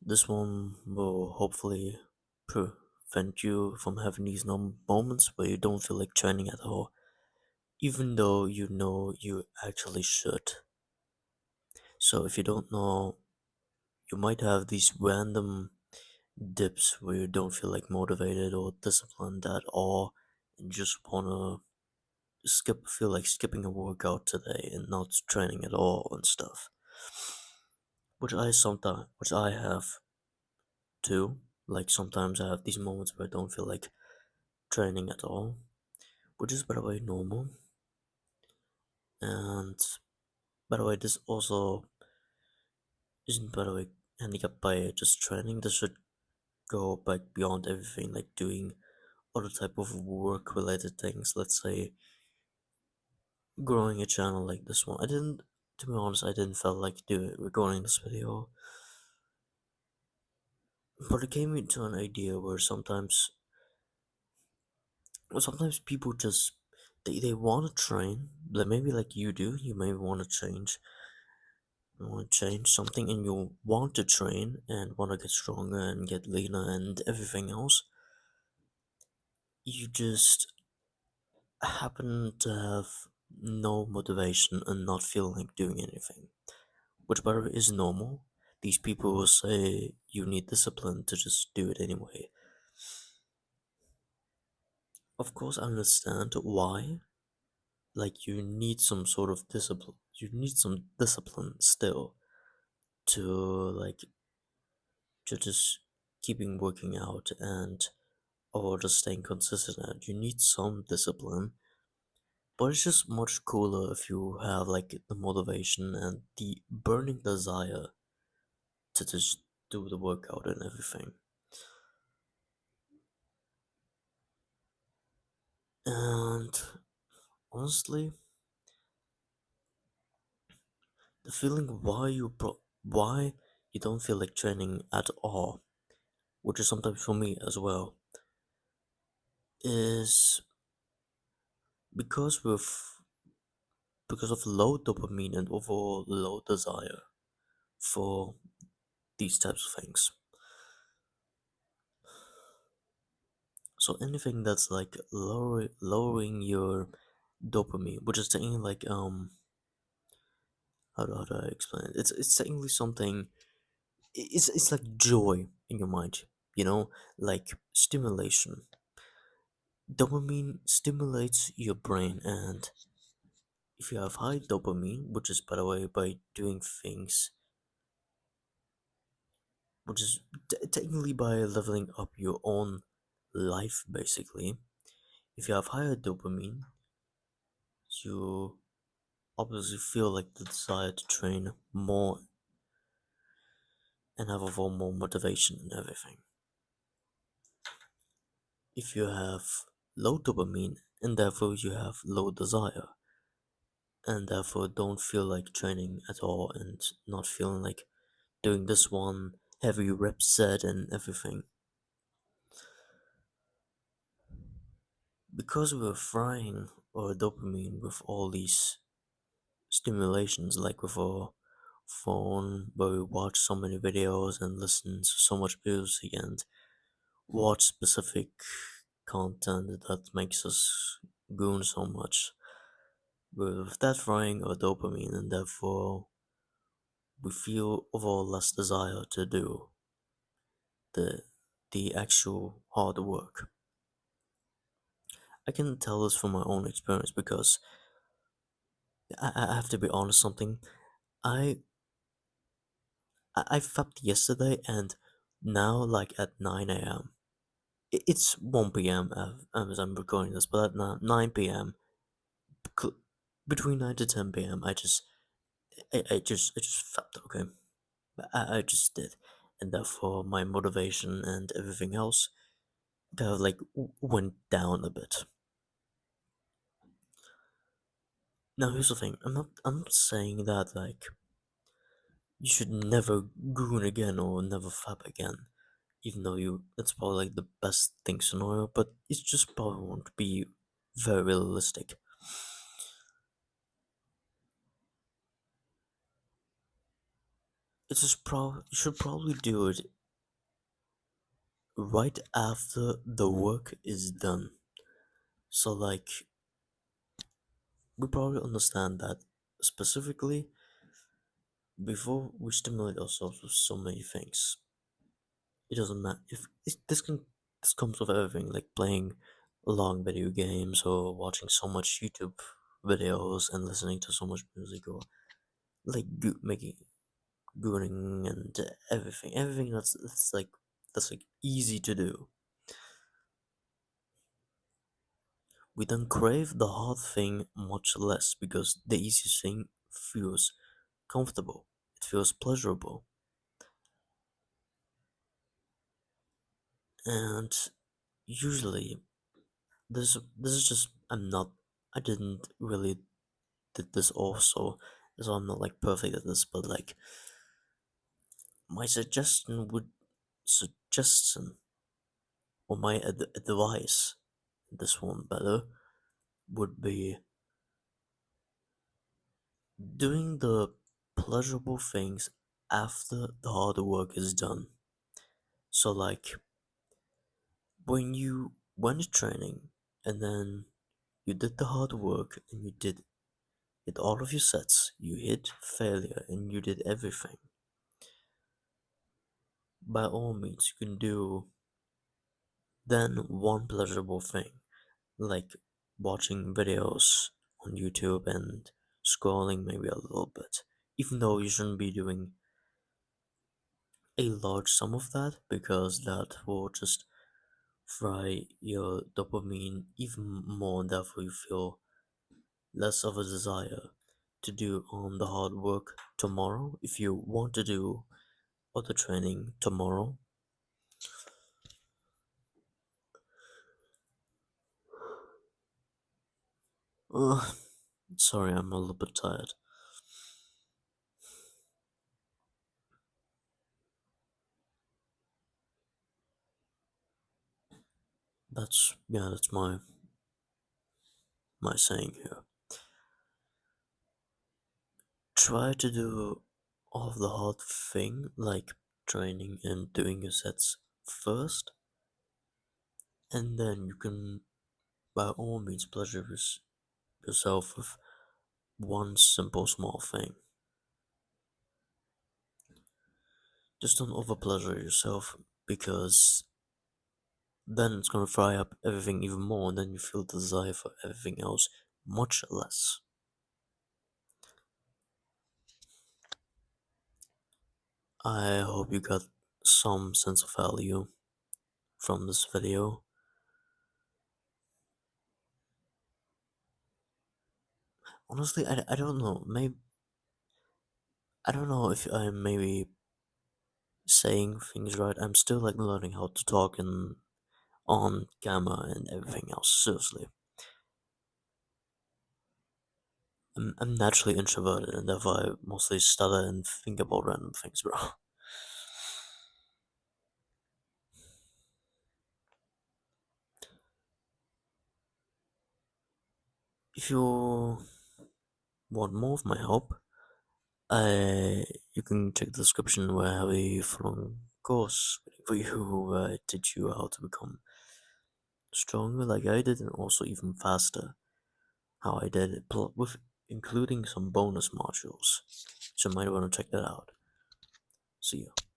This one will hopefully prevent you from having these moments where you don't feel like training at all, even though you know you actually should. So if you don't know, you might have these random dips where you don't feel like motivated or disciplined at all and just wanna feel like skipping a workout today and not training at all and stuff. Which I have too. Like sometimes I have these moments where I don't feel like training at all, which is by the way normal. And by the way, this also isn't by the way handicapped by just training. This should go back beyond everything, like doing other type of work related things. Let's say growing a channel like this one. To be honest, I didn't feel like doing recording this video, but it came into an idea where sometimes people just they want to train, like maybe like you do. You may want to change something, and you want to train and want to get stronger and get leaner and everything else. You just happen to have no motivation and not feel like doing anything, which by the way is normal. These people will say you need discipline to just do it anyway. Of course, I understand why. Like, you need some sort of discipline. You need some discipline still to, like, to just keeping working out and or just staying consistent at. You need some discipline, but it's just much cooler if you have, like, the motivation and the burning desire to just do the workout and everything. And honestly, the feeling why you don't feel like training at all, which is sometimes for me as well, is because with because of low dopamine and overall low desire for these types of things. So anything that's like lowering your dopamine, which is technically like how do I explain it? It's technically something. It's like joy in your mind, like stimulation. Dopamine stimulates your brain, and if you have high dopamine, which is by the way by doing things, which is technically by leveling up your own life, basically. If you have higher dopamine, you obviously feel like the desire to train more and have a more motivation and everything. If you have low dopamine and therefore you have low desire and therefore don't feel like training at all and not feeling like doing this one heavy rep set and everything, because we're frying our dopamine with all these stimulations, like with our phone where we watch so many videos and listen to so much music and watch specific content that makes us goon so much. With that frying our dopamine, and therefore we feel overall less desire to do the the actual hard work. I can tell this from my own experience because I have to be honest something. I I fapped yesterday and now like at 9 a.m. It's 1 p.m. As I'm recording this, but at 9 p.m. cl- between 9 to 10 p.m. I just fapped, okay? I just did. And therefore my motivation and everything else kind of like went down a bit. Now here's the thing, I'm not saying that like you should never goon again or never fap again. Even though that's probably like the best thing scenario, but it's just probably won't be very realistic. you should probably do it right after the work is done. So like we probably understand that specifically before we stimulate ourselves with so many things. It doesn't matter if this comes with everything like playing long video games or watching so much YouTube videos and listening to so much music or like making gooning and everything that's like easy to do. We don't crave the hard thing much less because the easiest thing feels comfortable. It feels pleasurable. And usually this is just I didn't really did this also, so I'm not like perfect at this, but like my suggestion or my advice, this one better, would be doing the pleasurable things after the hard work is done. So like when you went to training and then you did the hard work and you did all of your sets, you hit failure and you did everything. By all means, you can do then one pleasurable thing, like watching videos on YouTube and scrolling maybe a little bit, even though you shouldn't be doing a large sum of that because that will just fry your dopamine even more and therefore you feel less of a desire to do the hard work tomorrow if you want to do other training tomorrow. uh, Sorry, I'm a little bit tired. That's my saying here. Try to do all of the hard thing like training and doing your sets first, and then you can by all means pleasure yourself with one simple small thing. Just don't over pleasure yourself because then it's gonna fry up everything even more, and then you feel the desire for everything else much less. I hope you got some sense of value from this video. Honestly, I don't know. Maybe I don't know if I'm maybe saying things right. I'm still like learning how to talk and on camera and everything else. Seriously, I'm naturally introverted and therefore I mostly stutter and think about random things, bro. If you want more of my help, you can check the description where I have a full course waiting for you where I teach you how to become stronger like I did and also even faster how I did it, with including some bonus modules. So you might want to check that out. See you.